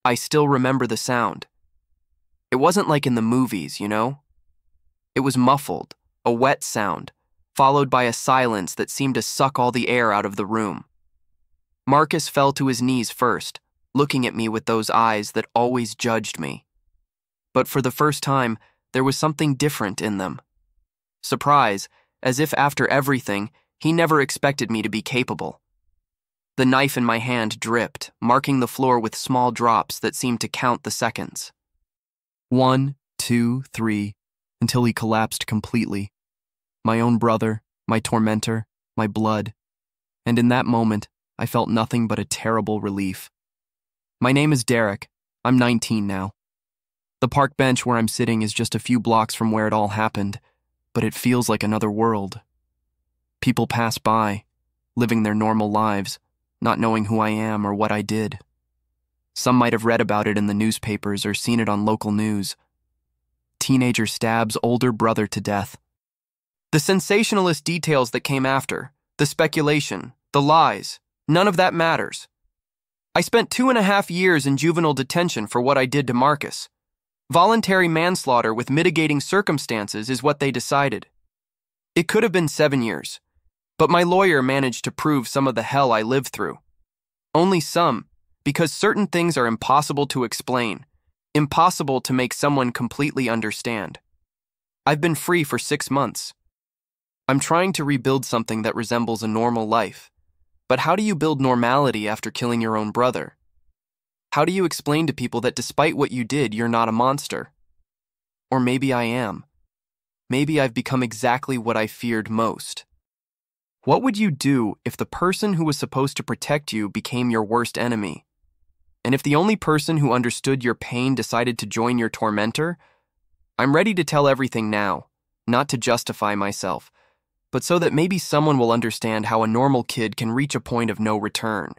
I still remember the sound. It wasn't like in the movies, you know? It was muffled, a wet sound, followed by a silence that seemed to suck all the air out of the room. Marcus fell to his knees first, looking at me with those eyes that always judged me. But for the first time, there was something different in them. Surprise, as if after everything, he never expected me to be capable. The knife in my hand dripped, marking the floor with small drops that seemed to count the seconds. 1, 2, 3, until he collapsed completely. My own brother, my tormentor, my blood. And in that moment, I felt nothing but a terrible relief. My name is Derek. I'm 19 now. The park bench where I'm sitting is just a few blocks from where it all happened, but it feels like another world. People pass by, living their normal lives, not knowing who I am or what I did. Some might have read about it in the newspapers or seen it on local news. Teenager stabs older brother to death. The sensationalist details that came after, the speculation, the lies, none of that matters. I spent 2.5 years in juvenile detention for what I did to Marcus. Voluntary manslaughter with mitigating circumstances is what they decided. It could have been 7 years, but my lawyer managed to prove some of the hell I lived through. Only some, because certain things are impossible to explain, impossible to make someone completely understand. I've been free for 6 months. I'm trying to rebuild something that resembles a normal life. But how do you build normality after killing your own brother? How do you explain to people that despite what you did, you're not a monster? Or maybe I am. Maybe I've become exactly what I feared most. What would you do if the person who was supposed to protect you became your worst enemy? And if the only person who understood your pain decided to join your tormentor? I'm ready to tell everything now, not to justify myself, but so that maybe someone will understand how a normal kid can reach a point of no return.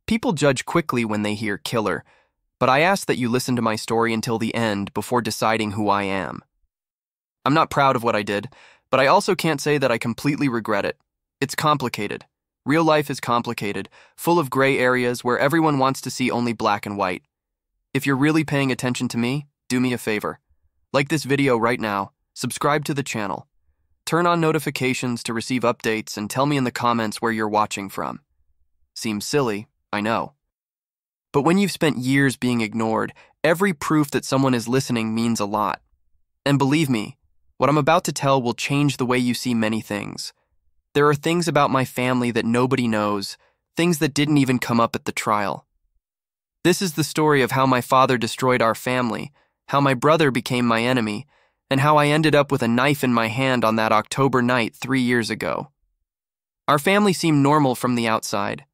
People judge quickly when they hear killer, but I ask that you listen to my story until the end before deciding who I am. I'm not proud of what I did, but I also can't say that I completely regret it. It's complicated. Real life is complicated, full of gray areas where everyone wants to see only black and white. If you're really paying attention to me, do me a favor. Like this video right now, subscribe to the channel. Turn on notifications to receive updates and tell me in the comments where you're watching from. Seems silly, I know. But when you've spent years being ignored, every proof that someone is listening means a lot. And believe me, what I'm about to tell will change the way you see many things. There are things about my family that nobody knows, things that didn't even come up at the trial. This is the story of how my father destroyed our family, how my brother became my enemy, and how I ended up with a knife in my hand on that October night 3 years ago. Our family seemed normal from the outside.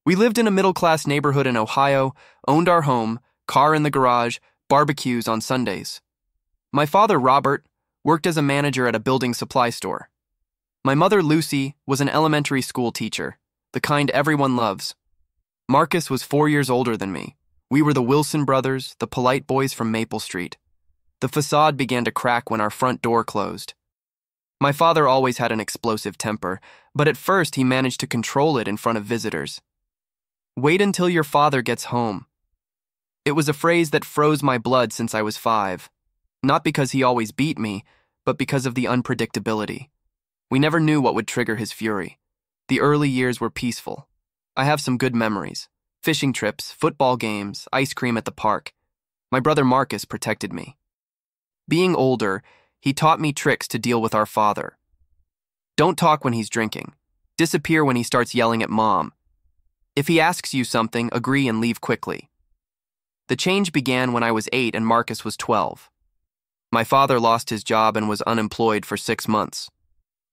We lived in a middle-class neighborhood in Ohio, owned our home, car in the garage, barbecues on Sundays. My father, Robert, worked as a manager at a building supply store. My mother, Lucy, was an elementary school teacher, the kind everyone loves. Marcus was 4 years older than me. We were the Wilson brothers, the polite boys from Maple Street. The facade began to crack when our front door closed. My father always had an explosive temper, but at first he managed to control it in front of visitors. Wait until your father gets home. It was a phrase that froze my blood since I was 5. Not because he always beat me, but because of the unpredictability. We never knew what would trigger his fury. The early years were peaceful. I have some good memories. Fishing trips, football games, ice cream at the park. My brother Marcus protected me. Being older, he taught me tricks to deal with our father. Don't talk when he's drinking. Disappear when he starts yelling at Mom. If he asks you something, agree and leave quickly. The change began when I was 8 and Marcus was 12. My father lost his job and was unemployed for 6 months.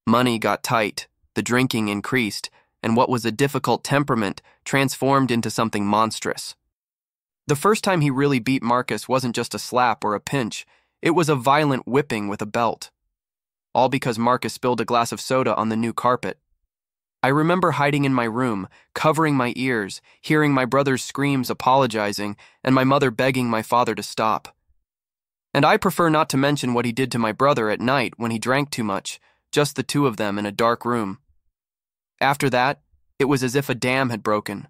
Money got tight, the drinking increased, and what was a difficult temperament transformed into something monstrous. The first time he really beat Marcus wasn't just a slap or a pinch, it was a violent whipping with a belt. All because Marcus spilled a glass of soda on the new carpet. I remember hiding in my room, covering my ears, hearing my brother's screams apologizing, and my mother begging my father to stop. And I prefer not to mention what he did to my brother at night when he drank too much, just the two of them in a dark room. After that, it was as if a dam had broken.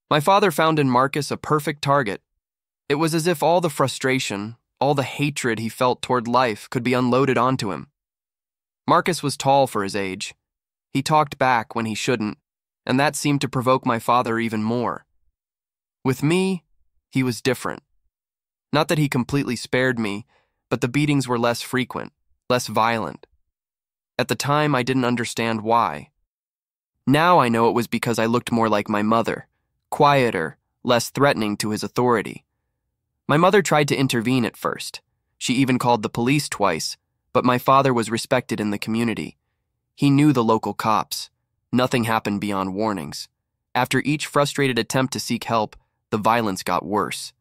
My father found in Marcus a perfect target. It was as if all the frustration, all the hatred he felt toward life could be unloaded onto him. Marcus was tall for his age. He talked back when he shouldn't, and that seemed to provoke my father even more. With me, he was different. Not that he completely spared me, but the beatings were less frequent, less violent. At the time, I didn't understand why. Now I know it was because I looked more like my mother, quieter, less threatening to his authority. My mother tried to intervene at first. She even called the police twice, but my father was respected in the community. He knew the local cops. Nothing happened beyond warnings. After each frustrated attempt to seek help, the violence got worse.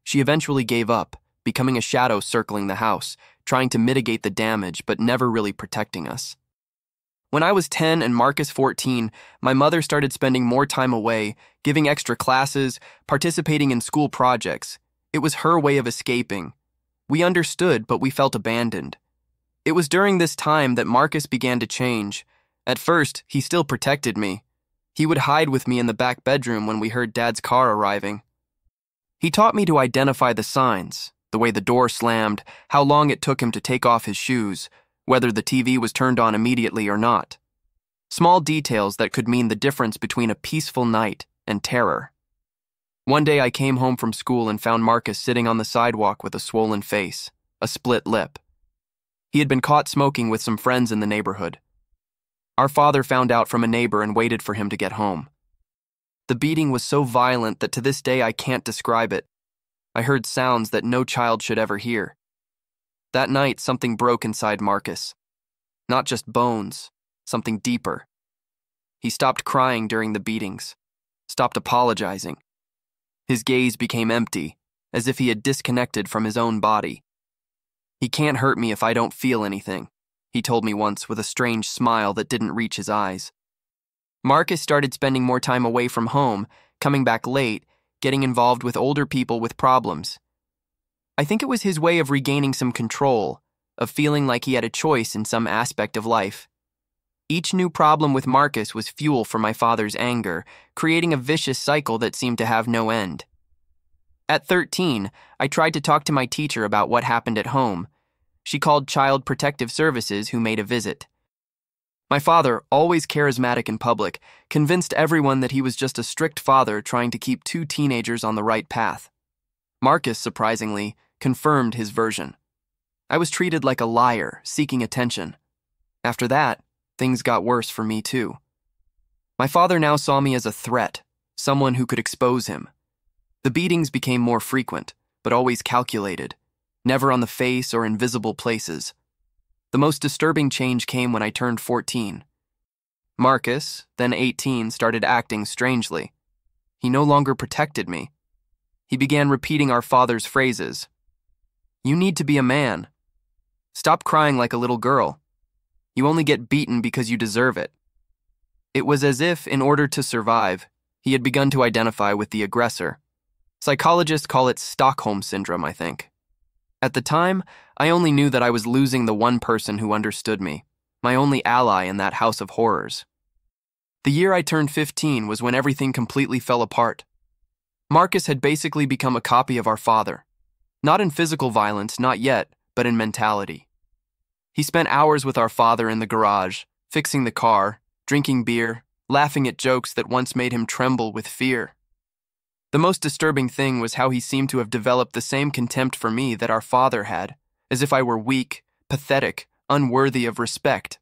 She eventually gave up, becoming a shadow circling the house, trying to mitigate the damage but never really protecting us. When I was 10 and Marcus 14, my mother started spending more time away, giving extra classes, participating in school projects. It was her way of escaping. We understood, but we felt abandoned. It was during this time that Marcus began to change. At first, he still protected me. He would hide with me in the back bedroom when we heard Dad's car arriving. He taught me to identify the signs, the way the door slammed, how long it took him to take off his shoes, whether the TV was turned on immediately or not. Small details that could mean the difference between a peaceful night and terror. One day I came home from school and found Marcus sitting on the sidewalk with a swollen face, a split lip. He had been caught smoking with some friends in the neighborhood. Our father found out from a neighbor and waited for him to get home. The beating was so violent that to this day I can't describe it. I heard sounds that no child should ever hear. That night, something broke inside Marcus. Not just bones, something deeper. He stopped crying during the beatings, stopped apologizing. His gaze became empty, as if he had disconnected from his own body. "He can't hurt me if I don't feel anything," he told me once with a strange smile that didn't reach his eyes. Marcus started spending more time away from home, coming back late, getting involved with older people with problems. I think it was his way of regaining some control, of feeling like he had a choice in some aspect of life. Each new problem with Marcus was fuel for my father's anger, creating a vicious cycle that seemed to have no end. At 13, I tried to talk to my teacher about what happened at home. She called Child Protective Services, who made a visit. My father, always charismatic in public, convinced everyone that he was just a strict father trying to keep two teenagers on the right path. Marcus, surprisingly, confirmed his version. I was treated like a liar, seeking attention. After that, things got worse for me too. My father now saw me as a threat, someone who could expose him. The beatings became more frequent, but always calculated, never on the face or in visible places. The most disturbing change came when I turned 14. Marcus, then 18, started acting strangely. He no longer protected me. He began repeating our father's phrases. "You need to be a man. Stop crying like a little girl. You only get beaten because you deserve it." It was as if, in order to survive, he had begun to identify with the aggressor. Psychologists call it Stockholm Syndrome, I think. At the time, I only knew that I was losing the one person who understood me, my only ally in that house of horrors. The year I turned 15 was when everything completely fell apart. Marcus had basically become a copy of our father. Not in physical violence, not yet, but in mentality. He spent hours with our father in the garage, fixing the car, drinking beer, laughing at jokes that once made him tremble with fear. The most disturbing thing was how he seemed to have developed the same contempt for me that our father had, as if I were weak, pathetic, unworthy of respect.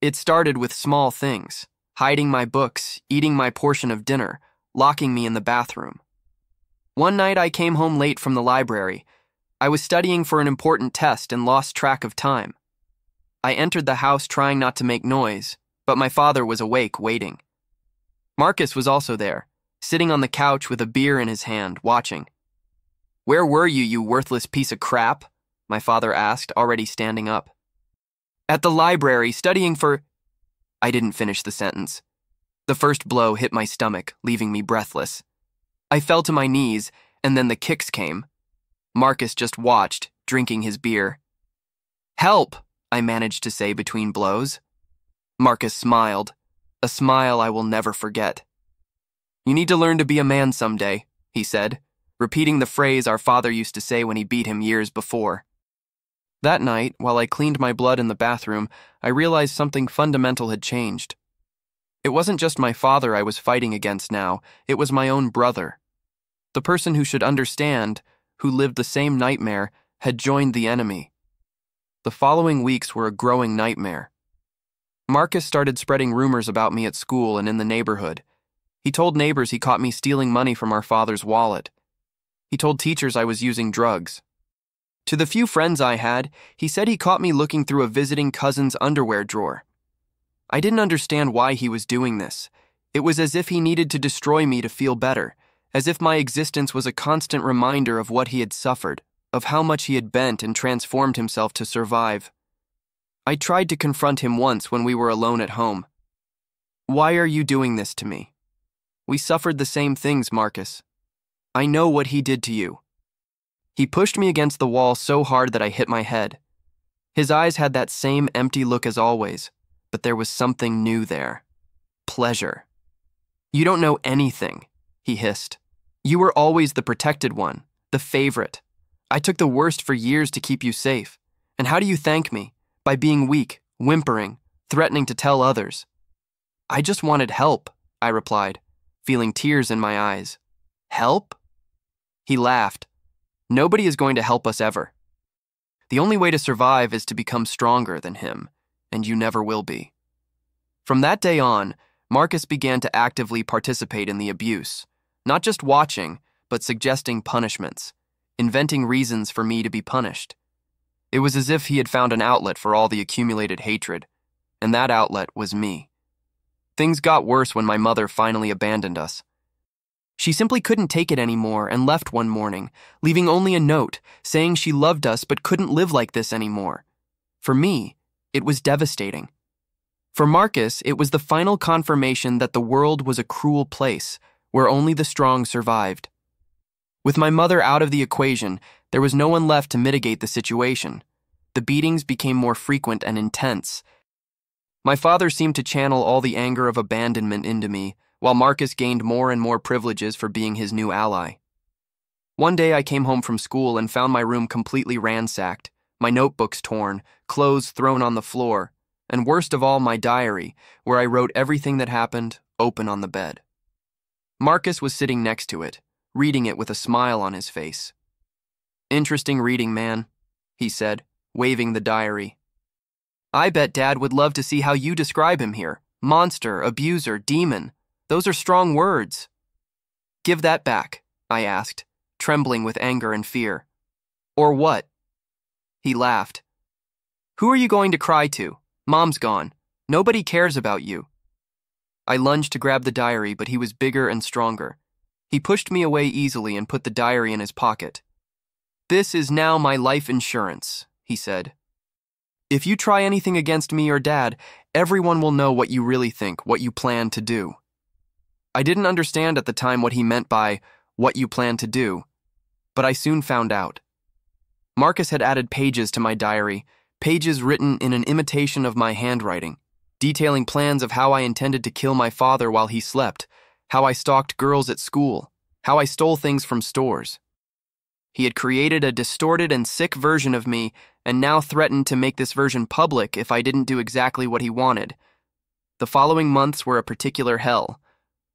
It started with small things, hiding my books, eating my portion of dinner, locking me in the bathroom. One night I came home late from the library. I was studying for an important test and lost track of time. I entered the house trying not to make noise, but my father was awake, waiting. Marcus was also there, sitting on the couch with a beer in his hand, watching. "Where were you, you worthless piece of crap?" my father asked, already standing up. "At the library, studying for—" I didn't finish the sentence. The first blow hit my stomach, leaving me breathless. I fell to my knees, and then the kicks came. Marcus just watched, drinking his beer. "Help!" I managed to say between blows. Marcus smiled, a smile I will never forget. "You need to learn to be a man someday," he said, repeating the phrase our father used to say when he beat him years before. That night, while I cleaned my blood in the bathroom, I realized something fundamental had changed. It wasn't just my father I was fighting against now, it was my own brother. The person who should understand, who lived the same nightmare, had joined the enemy. The following weeks were a growing nightmare. Marcus started spreading rumors about me at school and in the neighborhood. He told neighbors he caught me stealing money from our father's wallet. He told teachers I was using drugs. To the few friends I had, he said he caught me looking through a visiting cousin's underwear drawer. I didn't understand why he was doing this. It was as if he needed to destroy me to feel better, as if my existence was a constant reminder of what he had suffered, of how much he had bent and transformed himself to survive. I tried to confront him once when we were alone at home. "Why are you doing this to me? We suffered the same things, Marcus. I know what he did to you." He pushed me against the wall so hard that I hit my head. His eyes had that same empty look as always, but there was something new there. Pleasure. "You don't know anything," he hissed. "You were always the protected one, the favorite. I took the worst for years to keep you safe. And how do you thank me? By being weak, whimpering, threatening to tell others." "I just wanted help," I replied, feeling tears in my eyes. "Help?" He laughed. "Nobody is going to help us ever. The only way to survive is to become stronger than him, and you never will be." From that day on, Marcus began to actively participate in the abuse, not just watching, but suggesting punishments, inventing reasons for me to be punished. It was as if he had found an outlet for all the accumulated hatred, and that outlet was me. Things got worse when my mother finally abandoned us. She simply couldn't take it anymore and left one morning, leaving only a note saying she loved us but couldn't live like this anymore. For me, it was devastating. For Marcus, it was the final confirmation that the world was a cruel place where only the strong survived. With my mother out of the equation, there was no one left to mitigate the situation. The beatings became more frequent and intense. My father seemed to channel all the anger of abandonment into me, while Marcus gained more and more privileges for being his new ally. One day I came home from school and found my room completely ransacked, my notebooks torn, clothes thrown on the floor, and worst of all, my diary, where I wrote everything that happened, open on the bed. Marcus was sitting next to it, reading it with a smile on his face. "Interesting reading, man," he said, waving the diary. "I bet Dad would love to see how you describe him here. Monster, abuser, demon. Those are strong words." "Give that back," I asked, trembling with anger and fear. "Or what?" He laughed. "Who are you going to cry to? Mom's gone. Nobody cares about you." I lunged to grab the diary, but he was bigger and stronger. He pushed me away easily and put the diary in his pocket. "This is now my life insurance," he said. "If you try anything against me or Dad, everyone will know what you really think, what you plan to do." I didn't understand at the time what he meant by "what you plan to do," but I soon found out. Marcus had added pages to my diary, pages written in an imitation of my handwriting, detailing plans of how I intended to kill my father while he slept, how I stalked girls at school, how I stole things from stores. He had created a distorted and sick version of me and now threatened to make this version public if I didn't do exactly what he wanted. The following months were a particular hell.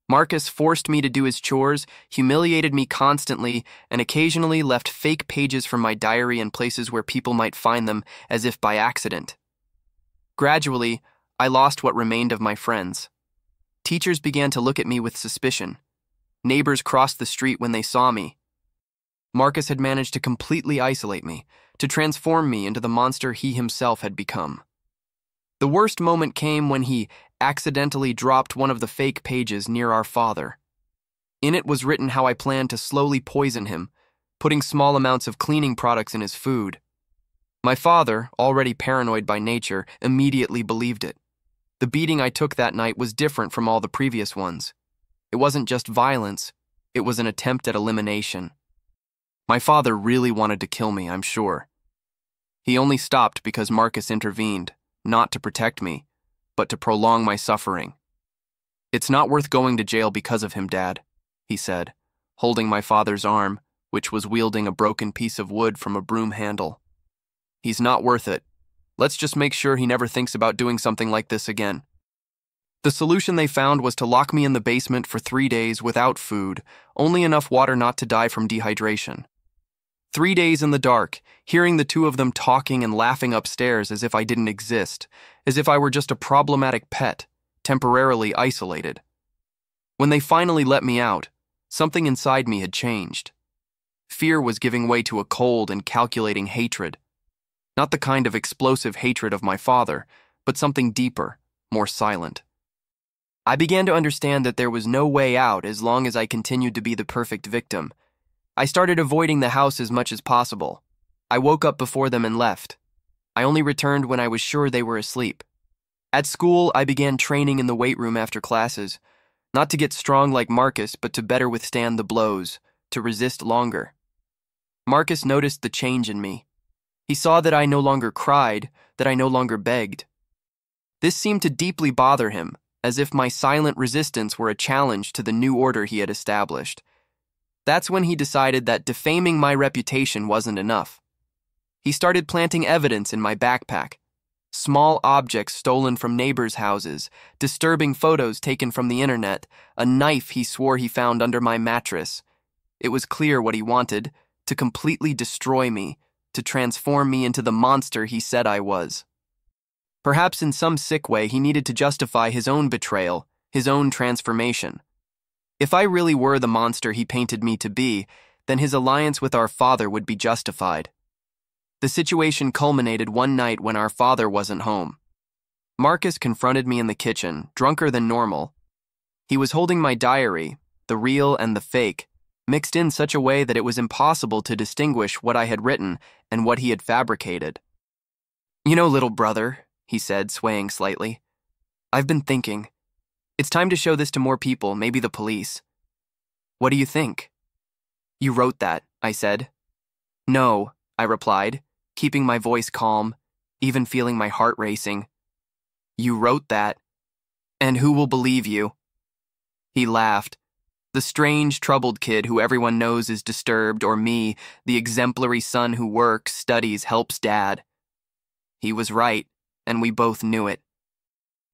Marcus forced me to do his chores, humiliated me constantly, and occasionally left fake pages from my diary in places where people might find them as if by accident. Gradually, I lost what remained of my friends. Teachers began to look at me with suspicion. Neighbors crossed the street when they saw me. Marcus had managed to completely isolate me, to transform me into the monster he himself had become. The worst moment came when he accidentally dropped one of the fake pages near our father. In it was written how I planned to slowly poison him, putting small amounts of cleaning products in his food. My father, already paranoid by nature, immediately believed it. The beating I took that night was different from all the previous ones. It wasn't just violence, it was an attempt at elimination. My father really wanted to kill me, I'm sure. He only stopped because Marcus intervened, not to protect me, but to prolong my suffering. "It's not worth going to jail because of him, Dad," he said, holding my father's arm, which was wielding a broken piece of wood from a broom handle. "He's not worth it. Let's just make sure he never thinks about doing something like this again." The solution they found was to lock me in the basement for 3 days without food, only enough water not to die from dehydration. 3 days in the dark, hearing the two of them talking and laughing upstairs as if I didn't exist, as if I were just a problematic pet, temporarily isolated. When they finally let me out, something inside me had changed. Fear was giving way to a cold and calculating hatred. Not the kind of explosive hatred of my father, but something deeper, more silent. I began to understand that there was no way out as long as I continued to be the perfect victim. I started avoiding the house as much as possible. I woke up before them and left. I only returned when I was sure they were asleep. At school, I began training in the weight room after classes, not to get strong like Marcus, but to better withstand the blows, to resist longer. Marcus noticed the change in me. He saw that I no longer cried, that I no longer begged. This seemed to deeply bother him, as if my silent resistance were a challenge to the new order he had established. That's when he decided that defaming my reputation wasn't enough. He started planting evidence in my backpack. Small objects stolen from neighbors' houses, disturbing photos taken from the internet, a knife he swore he found under my mattress. It was clear what he wanted, to completely destroy me, to transform me into the monster he said I was. Perhaps in some sick way he needed to justify his own betrayal, his own transformation. If I really were the monster he painted me to be, then his alliance with our father would be justified. The situation culminated one night when our father wasn't home. Marcus confronted me in the kitchen, drunker than normal. He was holding my diary, the real and the fake, mixed in such a way that it was impossible to distinguish what I had written and what he had fabricated. "You know, little brother," he said, swaying slightly, "I've been thinking. It's time to show this to more people, maybe the police. What do you think?" "You wrote that," I said. "No," I replied, keeping my voice calm, even feeling my heart racing. "You wrote that. And who will believe you?" He laughed. The strange, troubled kid who everyone knows is disturbed, or me, the exemplary son who works, studies, helps Dad. He was right, and we both knew it.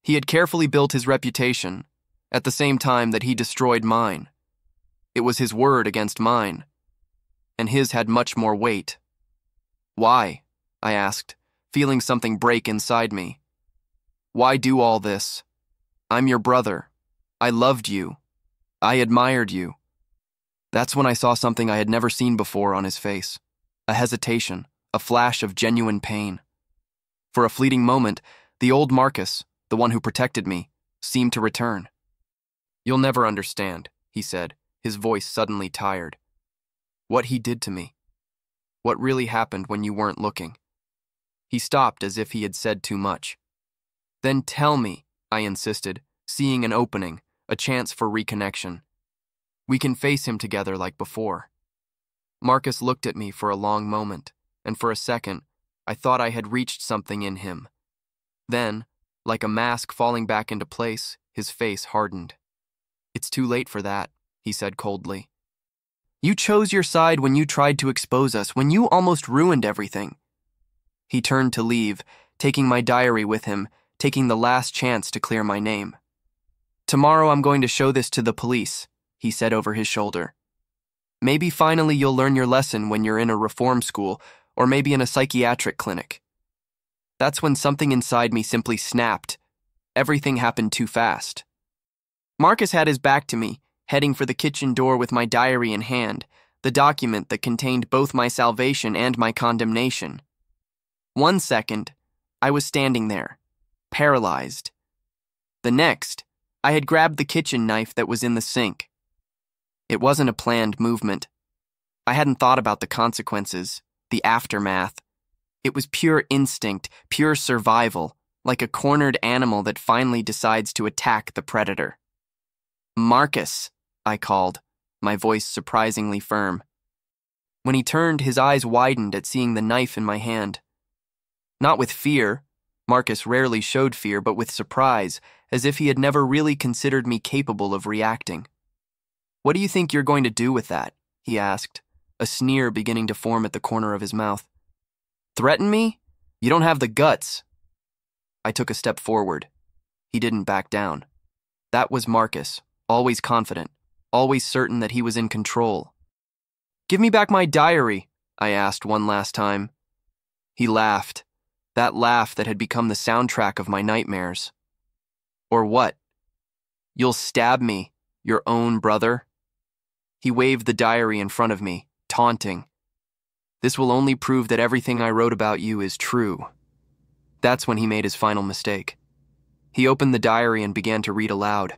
He had carefully built his reputation, at the same time that he destroyed mine. It was his word against mine, and his had much more weight. "Why?" I asked, feeling something break inside me. "Why do all this? I'm your brother. I loved you. I admired you." That's when I saw something I had never seen before on his face. A hesitation, a flash of genuine pain. For a fleeting moment, the old Marcus, the one who protected me, seemed to return. "You'll never understand," he said, his voice suddenly tired. "What he did to me. What really happened when you weren't looking." He stopped as if he had said too much. "Then tell me," I insisted, seeing an opening, a chance for reconnection. "We can face him together like before." Marcus looked at me for a long moment, and for a second, I thought I had reached something in him. Then, like a mask falling back into place, his face hardened. "It's too late for that," he said coldly. "You chose your side when you tried to expose us, when you almost ruined everything." He turned to leave, taking my diary with him, taking the last chance to clear my name. "Tomorrow I'm going to show this to the police," he said over his shoulder. "Maybe finally you'll learn your lesson when you're in a reform school, or maybe in a psychiatric clinic." That's when something inside me simply snapped. Everything happened too fast. Marcus had his back to me, heading for the kitchen door with my diary in hand, the document that contained both my salvation and my condemnation. 1 second, I was standing there, paralyzed. The next, I had grabbed the kitchen knife that was in the sink. It wasn't a planned movement. I hadn't thought about the consequences, the aftermath. It was pure instinct, pure survival, like a cornered animal that finally decides to attack the predator. "Marcus," I called, my voice surprisingly firm. When he turned, his eyes widened at seeing the knife in my hand. Not with fear. Marcus rarely showed fear, but with surprise, as if he had never really considered me capable of reacting. "What do you think you're going to do with that?" he asked, a sneer beginning to form at the corner of his mouth. "Threaten me? You don't have the guts." I took a step forward. He didn't back down. That was Marcus, always confident, always certain that he was in control. "Give me back my diary," I asked one last time. He laughed, that laugh that had become the soundtrack of my nightmares. "Or what? You'll stab me, your own brother?" He waved the diary in front of me, taunting. "This will only prove that everything I wrote about you is true." That's when he made his final mistake. He opened the diary and began to read aloud.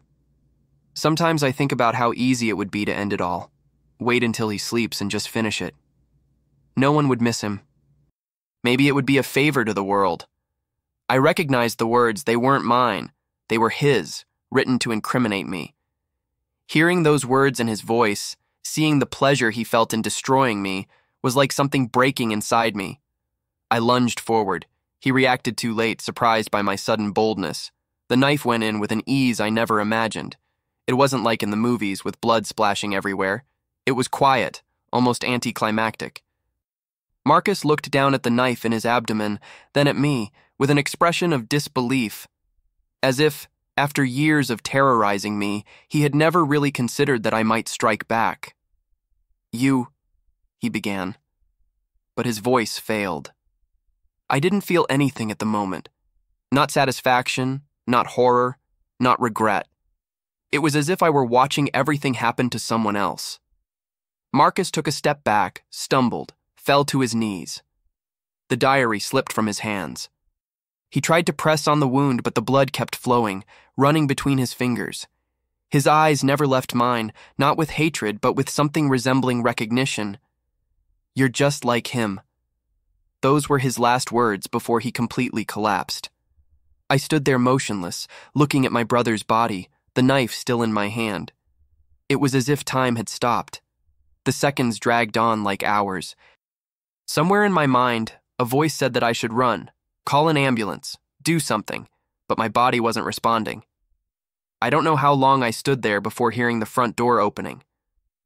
Sometimes I think about how easy it would be to end it all. Wait until he sleeps and just finish it. No one would miss him. Maybe it would be a favor to the world. I recognized the words. They weren't mine. They were his, written to incriminate me. Hearing those words in his voice, seeing the pleasure he felt in destroying me, was like something breaking inside me. I lunged forward. He reacted too late, surprised by my sudden boldness. The knife went in with an ease I never imagined. It wasn't like in the movies with blood splashing everywhere. It was quiet, almost anticlimactic. Marcus looked down at the knife in his abdomen, then at me, with an expression of disbelief, as if, after years of terrorizing me, he had never really considered that I might strike back. "You," he began, but his voice failed. I didn't feel anything at the moment. Not satisfaction, not horror, not regret. It was as if I were watching everything happen to someone else. Marcus took a step back, stumbled, fell to his knees. The diary slipped from his hands. He tried to press on the wound, but the blood kept flowing, running between his fingers. His eyes never left mine, not with hatred, but with something resembling recognition. "You're just like him." Those were his last words before he completely collapsed. I stood there motionless, looking at my brother's body, the knife still in my hand. It was as if time had stopped. The seconds dragged on like hours. Somewhere in my mind, a voice said that I should run, call an ambulance, do something, but my body wasn't responding. I don't know how long I stood there before hearing the front door opening.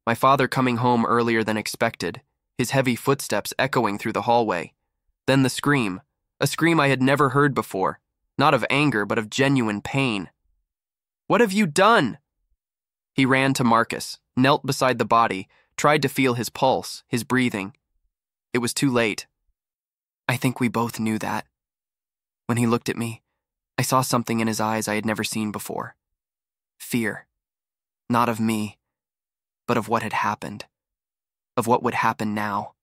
My father coming home earlier than expected, his heavy footsteps echoing through the hallway. Then the scream, a scream I had never heard before, not of anger but of genuine pain. "What have you done?" He ran to Marcus, knelt beside the body, tried to feel his pulse, his breathing. It was too late. I think we both knew that. When he looked at me, I saw something in his eyes I had never seen before. Fear. Not of me, but of what had happened. Of what would happen now.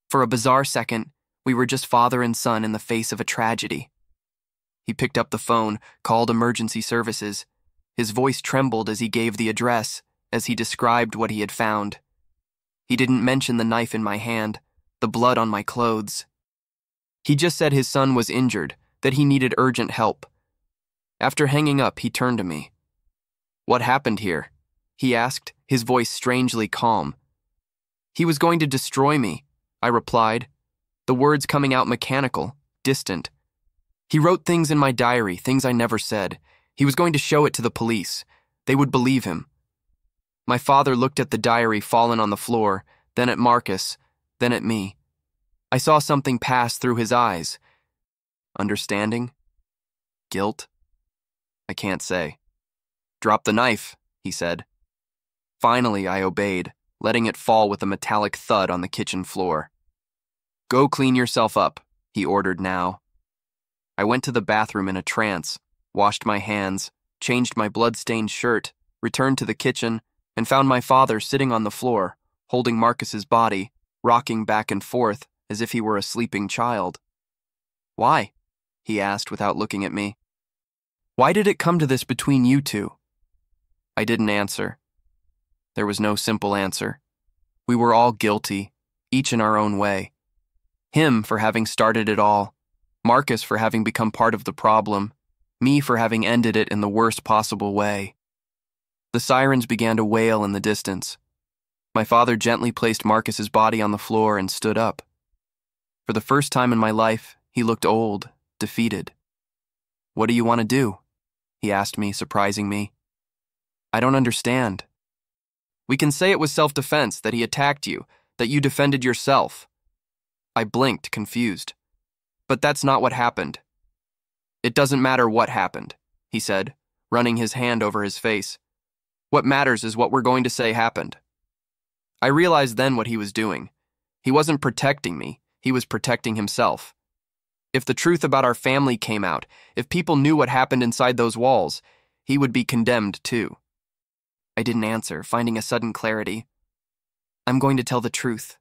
For a bizarre second, we were just father and son in the face of a tragedy. He picked up the phone, called emergency services. His voice trembled as he gave the address, as he described what he had found. He didn't mention the knife in my hand, the blood on my clothes. He just said his son was injured, that he needed urgent help. After hanging up, he turned to me. "What happened here?" he asked, his voice strangely calm. "He was going to destroy me," I replied, the words coming out mechanical, distant. "He wrote things in my diary, things I never said. He was going to show it to the police. They would believe him." My father looked at the diary fallen on the floor, then at Marcus, then at me. I saw something pass through his eyes. Understanding? Guilt? I can't say. "Drop the knife," he said. Finally, I obeyed, letting it fall with a metallic thud on the kitchen floor. "Go clean yourself up," he ordered now. I went to the bathroom in a trance, washed my hands, changed my blood-stained shirt, returned to the kitchen, and found my father sitting on the floor, holding Marcus's body, rocking back and forth as if he were a sleeping child. "Why?" he asked without looking at me. "Why did it come to this between you two?" I didn't answer. There was no simple answer. We were all guilty, each in our own way. Him for having started it all, Marcus for having become part of the problem, me for having ended it in the worst possible way. The sirens began to wail in the distance. My father gently placed Marcus's body on the floor and stood up. For the first time in my life, he looked old, defeated. "What do you want to do?" he asked me, surprising me. I don't understand. We can say it was self-defense, that he attacked you, that you defended yourself. I blinked, confused. But that's not what happened. It doesn't matter what happened, he said, running his hand over his face. What matters is what we're going to say happened. I realized then what he was doing. He wasn't protecting me, he was protecting himself. If the truth about our family came out, if people knew what happened inside those walls, he would be condemned too. I didn't answer, finding a sudden clarity. I'm going to tell the truth.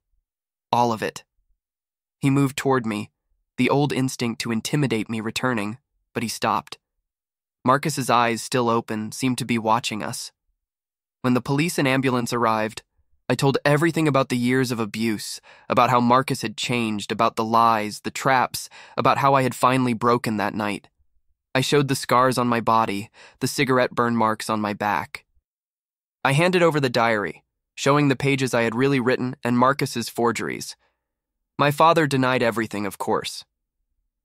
All of it. He moved toward me, the old instinct to intimidate me returning, but he stopped. Marcus's eyes, still open, seemed to be watching us. When the police and ambulance arrived, I told everything about the years of abuse, about how Marcus had changed, about the lies, the traps, about how I had finally broken that night. I showed the scars on my body, the cigarette burn marks on my back. I handed over the diary, showing the pages I had really written and Marcus's forgeries. My father denied everything, of course.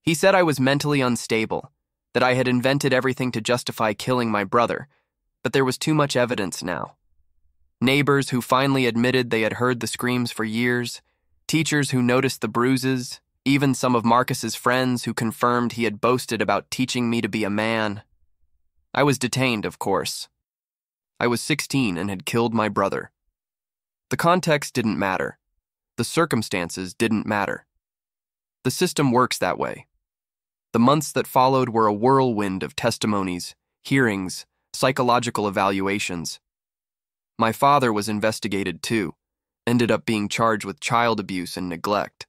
He said I was mentally unstable, that I had invented everything to justify killing my brother, but there was too much evidence now. Neighbors who finally admitted they had heard the screams for years, teachers who noticed the bruises, even some of Marcus's friends who confirmed he had boasted about teaching me to be a man. I was detained, of course. I was 16 and had killed my brother. The context didn't matter. The circumstances didn't matter. The system works that way. The months that followed were a whirlwind of testimonies, hearings, psychological evaluations. My father was investigated too, ended up being charged with child abuse and neglect.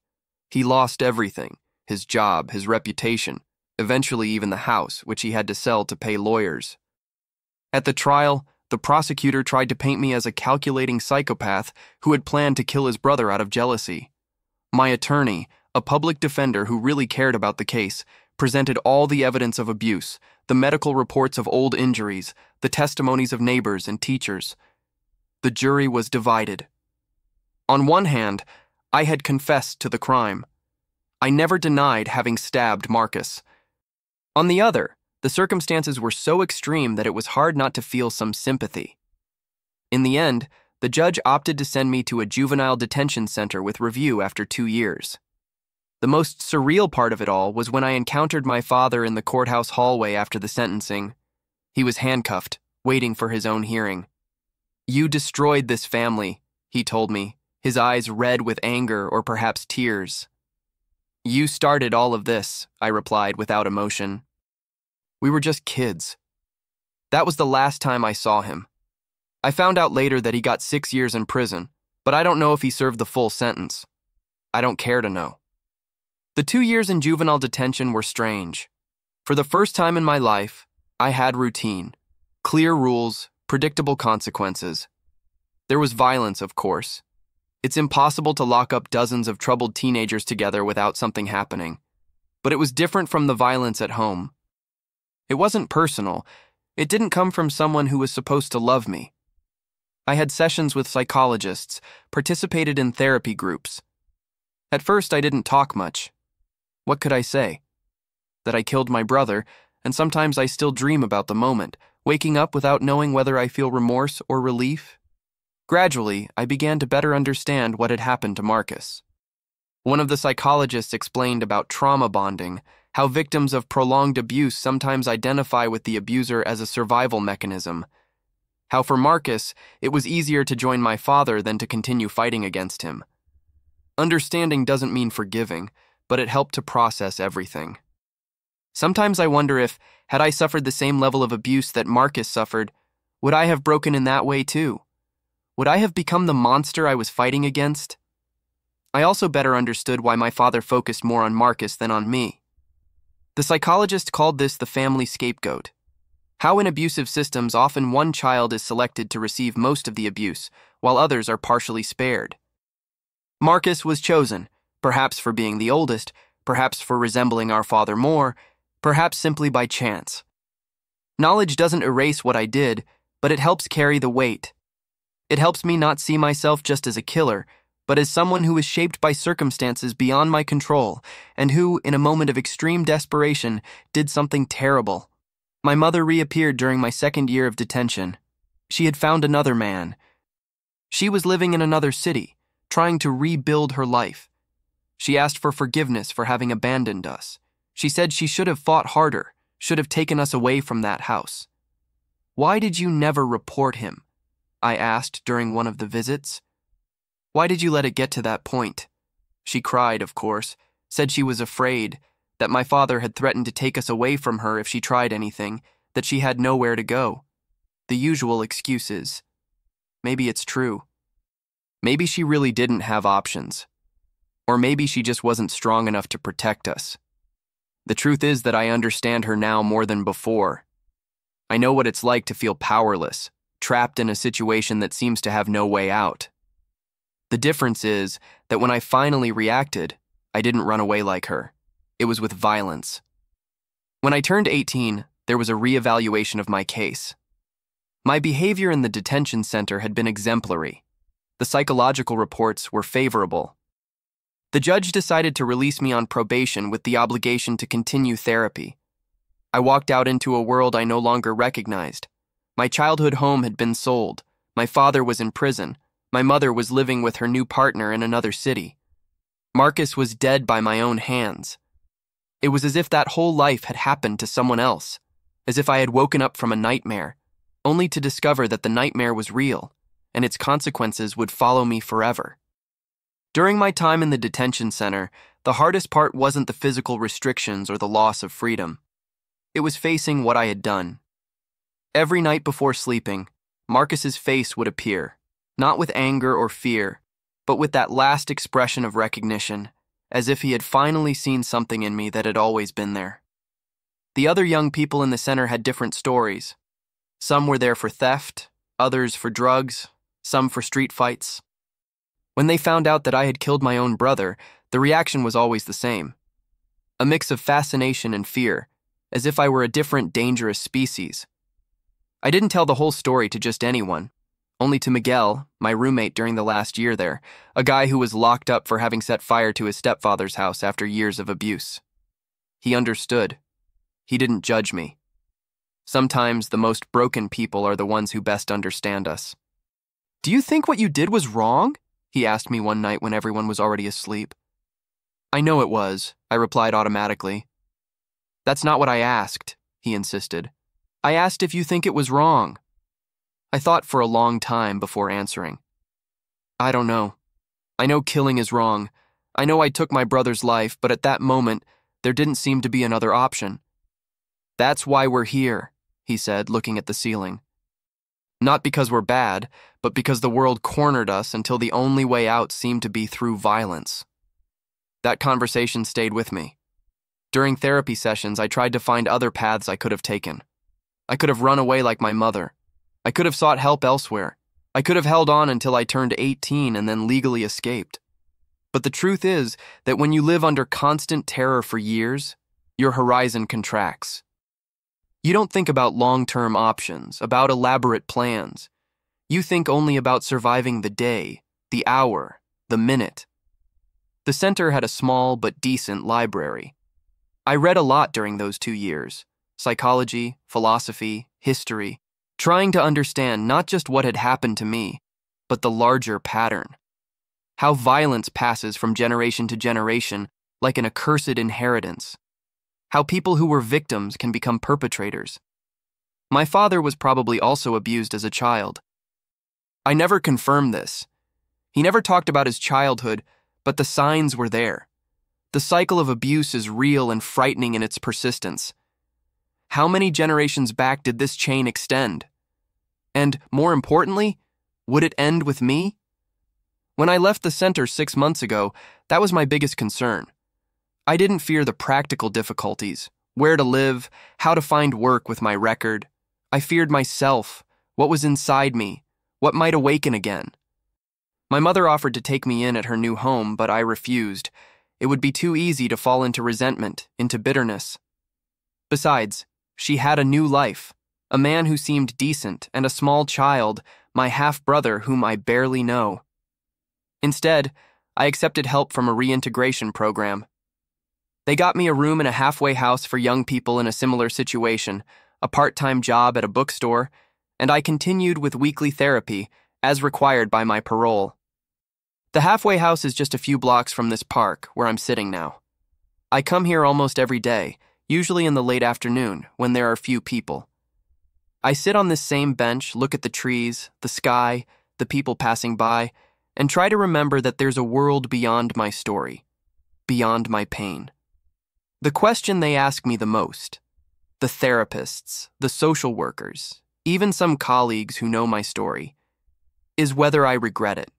He lost everything, his job, his reputation, eventually even the house, which he had to sell to pay lawyers. At the trial, the prosecutor tried to paint me as a calculating psychopath who had planned to kill his brother out of jealousy. My attorney, a public defender who really cared about the case, presented all the evidence of abuse, the medical reports of old injuries, the testimonies of neighbors and teachers. The jury was divided. On one hand, I had confessed to the crime. I never denied having stabbed Marcus. On the other, the circumstances were so extreme that it was hard not to feel some sympathy. In the end, the judge opted to send me to a juvenile detention center with review after 2 years. The most surreal part of it all was when I encountered my father in the courthouse hallway after the sentencing. He was handcuffed, waiting for his own hearing. You destroyed this family, he told me, his eyes red with anger or perhaps tears. You started all of this, I replied without emotion. We were just kids. That was the last time I saw him. I found out later that he got 6 years in prison, but I don't know if he served the full sentence. I don't care to know. The 2 years in juvenile detention were strange. For the first time in my life, I had routine, clear rules, predictable consequences. There was violence, of course. It's impossible to lock up dozens of troubled teenagers together without something happening. But it was different from the violence at home. It wasn't personal. It didn't come from someone who was supposed to love me. I had sessions with psychologists, participated in therapy groups. At first, I didn't talk much. What could I say? That I killed my brother, and sometimes I still dream about the moment, waking up without knowing whether I feel remorse or relief. Gradually, I began to better understand what had happened to Marcus. One of the psychologists explained about trauma bonding, how victims of prolonged abuse sometimes identify with the abuser as a survival mechanism. How for Marcus, it was easier to join my father than to continue fighting against him. Understanding doesn't mean forgiving, but it helped to process everything. Sometimes I wonder if, had I suffered the same level of abuse that Marcus suffered, would I have broken in that way too? Would I have become the monster I was fighting against? I also better understood why my father focused more on Marcus than on me. The psychologist called this the family scapegoat. How in abusive systems often one child is selected to receive most of the abuse, while others are partially spared. Marcus was chosen, perhaps for being the oldest, perhaps for resembling our father more, perhaps simply by chance. Knowledge doesn't erase what I did, but it helps carry the weight. It helps me not see myself just as a killer, but as someone who was shaped by circumstances beyond my control, and who, in a moment of extreme desperation, did something terrible. My mother reappeared during my second year of detention. She had found another man. She was living in another city, trying to rebuild her life. She asked for forgiveness for having abandoned us. She said she should have fought harder, should have taken us away from that house. "Why did you never report him?" I asked during one of the visits. "Why did you let it get to that point?" She cried, of course, said she was afraid, that my father had threatened to take us away from her if she tried anything, that she had nowhere to go. The usual excuses. Maybe it's true. Maybe she really didn't have options. Or maybe she just wasn't strong enough to protect us. The truth is that I understand her now more than before. I know what it's like to feel powerless, trapped in a situation that seems to have no way out. The difference is that when I finally reacted, I didn't run away like her. It was with violence. When I turned 18, there was a reevaluation of my case. My behavior in the detention center had been exemplary. The psychological reports were favorable. The judge decided to release me on probation with the obligation to continue therapy. I walked out into a world I no longer recognized. My childhood home had been sold. My father was in prison. My mother was living with her new partner in another city. Marcus was dead by my own hands. It was as if that whole life had happened to someone else, as if I had woken up from a nightmare, only to discover that the nightmare was real, and its consequences would follow me forever. During my time in the detention center, the hardest part wasn't the physical restrictions or the loss of freedom. It was facing what I had done. Every night before sleeping, Marcus's face would appear, not with anger or fear, but with that last expression of recognition, as if he had finally seen something in me that had always been there. The other young people in the center had different stories. Some were there for theft, others for drugs, some for street fights. When they found out that I had killed my own brother, the reaction was always the same. A mix of fascination and fear, as if I were a different dangerous species. I didn't tell the whole story to just anyone, only to Miguel, my roommate during the last year there, a guy who was locked up for having set fire to his stepfather's house after years of abuse. He understood. He didn't judge me. Sometimes the most broken people are the ones who best understand us. "Do you think what you did was wrong?" he asked me one night when everyone was already asleep. "I know it was," I replied automatically. "That's not what I asked," he insisted. "I asked if you think it was wrong." I thought for a long time before answering. "I don't know. I know killing is wrong. I know I took my brother's life, but at that moment, there didn't seem to be another option." "That's why we're here," he said, looking at the ceiling. "Not because we're bad, but because the world cornered us until the only way out seemed to be through violence." That conversation stayed with me. During therapy sessions, I tried to find other paths I could have taken. I could have run away like my mother. I could have sought help elsewhere. I could have held on until I turned 18 and then legally escaped. But the truth is that when you live under constant terror for years, your horizon contracts. You don't think about long-term options, about elaborate plans. You think only about surviving the day, the hour, the minute. The center had a small but decent library. I read a lot during those 2 years: psychology, philosophy, history, trying to understand not just what had happened to me, but the larger pattern. How violence passes from generation to generation like an accursed inheritance. How people who were victims can become perpetrators. My father was probably also abused as a child. I never confirmed this. He never talked about his childhood, but the signs were there. The cycle of abuse is real and frightening in its persistence. How many generations back did this chain extend? And, more importantly, would it end with me? When I left the center 6 months ago, that was my biggest concern. I didn't fear the practical difficulties, where to live, how to find work with my record. I feared myself, what was inside me, what might awaken again. My mother offered to take me in at her new home, but I refused. It would be too easy to fall into resentment, into bitterness. Besides, she had a new life, a man who seemed decent, and a small child, my half-brother whom I barely know. Instead, I accepted help from a reintegration program. They got me a room in a halfway house for young people in a similar situation, a part-time job at a bookstore, and I continued with weekly therapy as required by my parole. The halfway house is just a few blocks from this park where I'm sitting now. I come here almost every day, usually in the late afternoon when there are few people. I sit on this same bench, look at the trees, the sky, the people passing by, and try to remember that there's a world beyond my story, beyond my pain. The question they ask me the most, the therapists, the social workers, even some colleagues who know my story, is whether I regret it.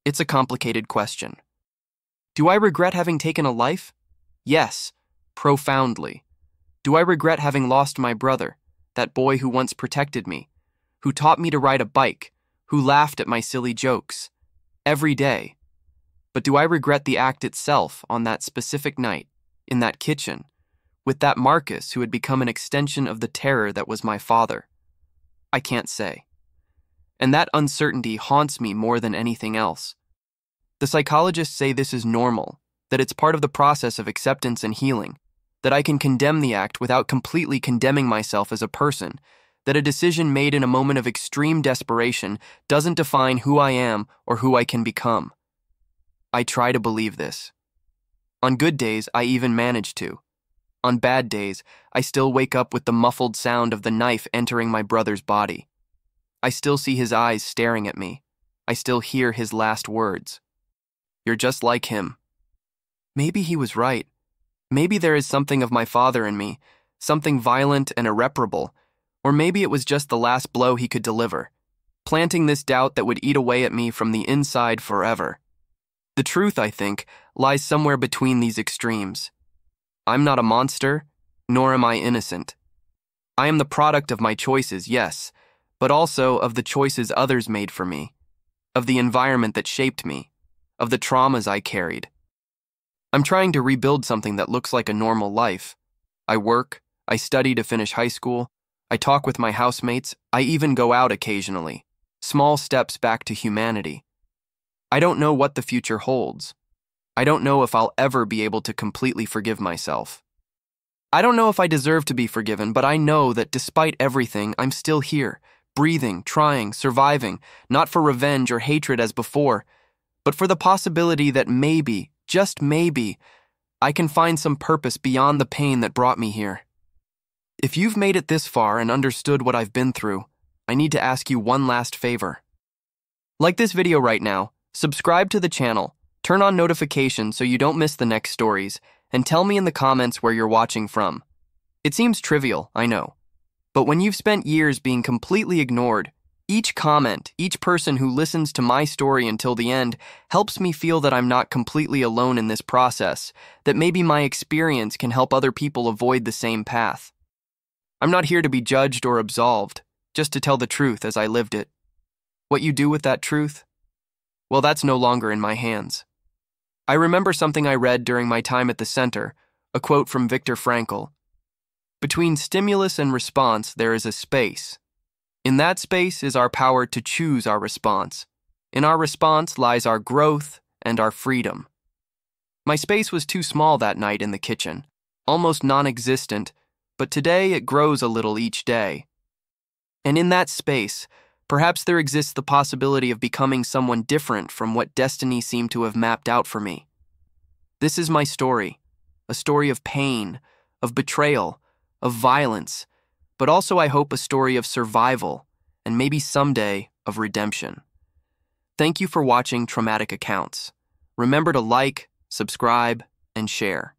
It's a complicated question. Do I regret having taken a life? Yes, profoundly. Do I regret having lost my brother, that boy who once protected me, who taught me to ride a bike, who laughed at my silly jokes, every day? But do I regret the act itself on that specific night, in that kitchen, with that Marcus who had become an extension of the terror that was my father? I can't say. And that uncertainty haunts me more than anything else. The psychologists say this is normal, that it's part of the process of acceptance and healing, that I can condemn the act without completely condemning myself as a person, that a decision made in a moment of extreme desperation doesn't define who I am or who I can become. I try to believe this. On good days, I even manage to. On bad days, I still wake up with the muffled sound of the knife entering my brother's body. I still see his eyes staring at me. I still hear his last words. "You're just like him." Maybe he was right. Maybe there is something of my father in me, something violent and irreparable, or maybe it was just the last blow he could deliver, planting this doubt that would eat away at me from the inside forever. The truth, I think, lies somewhere between these extremes. I'm not a monster, nor am I innocent. I am the product of my choices, yes, but also of the choices others made for me, of the environment that shaped me, of the traumas I carried. I'm trying to rebuild something that looks like a normal life. I work, I study to finish high school, I talk with my housemates, I even go out occasionally. Small steps back to humanity. I don't know what the future holds. I don't know if I'll ever be able to completely forgive myself. I don't know if I deserve to be forgiven, but I know that despite everything, I'm still here, breathing, trying, surviving, not for revenge or hatred as before, but for the possibility that maybe, just maybe, I can find some purpose beyond the pain that brought me here. If you've made it this far and understood what I've been through, I need to ask you one last favor. Like this video right now, subscribe to the channel, turn on notifications so you don't miss the next stories, and tell me in the comments where you're watching from. It seems trivial, I know, but when you've spent years being completely ignored, each comment, each person who listens to my story until the end helps me feel that I'm not completely alone in this process, that maybe my experience can help other people avoid the same path. I'm not here to be judged or absolved, just to tell the truth as I lived it. What you do with that truth? Well, that's no longer in my hands. I remember something I read during my time at the center, a quote from Viktor Frankl. Between stimulus and response, there is a space. In that space is our power to choose our response. In our response lies our growth and our freedom. My space was too small that night in the kitchen, almost non-existent, but today it grows a little each day. And in that space, perhaps there exists the possibility of becoming someone different from what destiny seemed to have mapped out for me. This is my story, a story of pain, of betrayal, of violence, but also I hope a story of survival, and maybe someday of redemption. Thank you for watching Traumatic Accounts. Remember to like, subscribe, and share.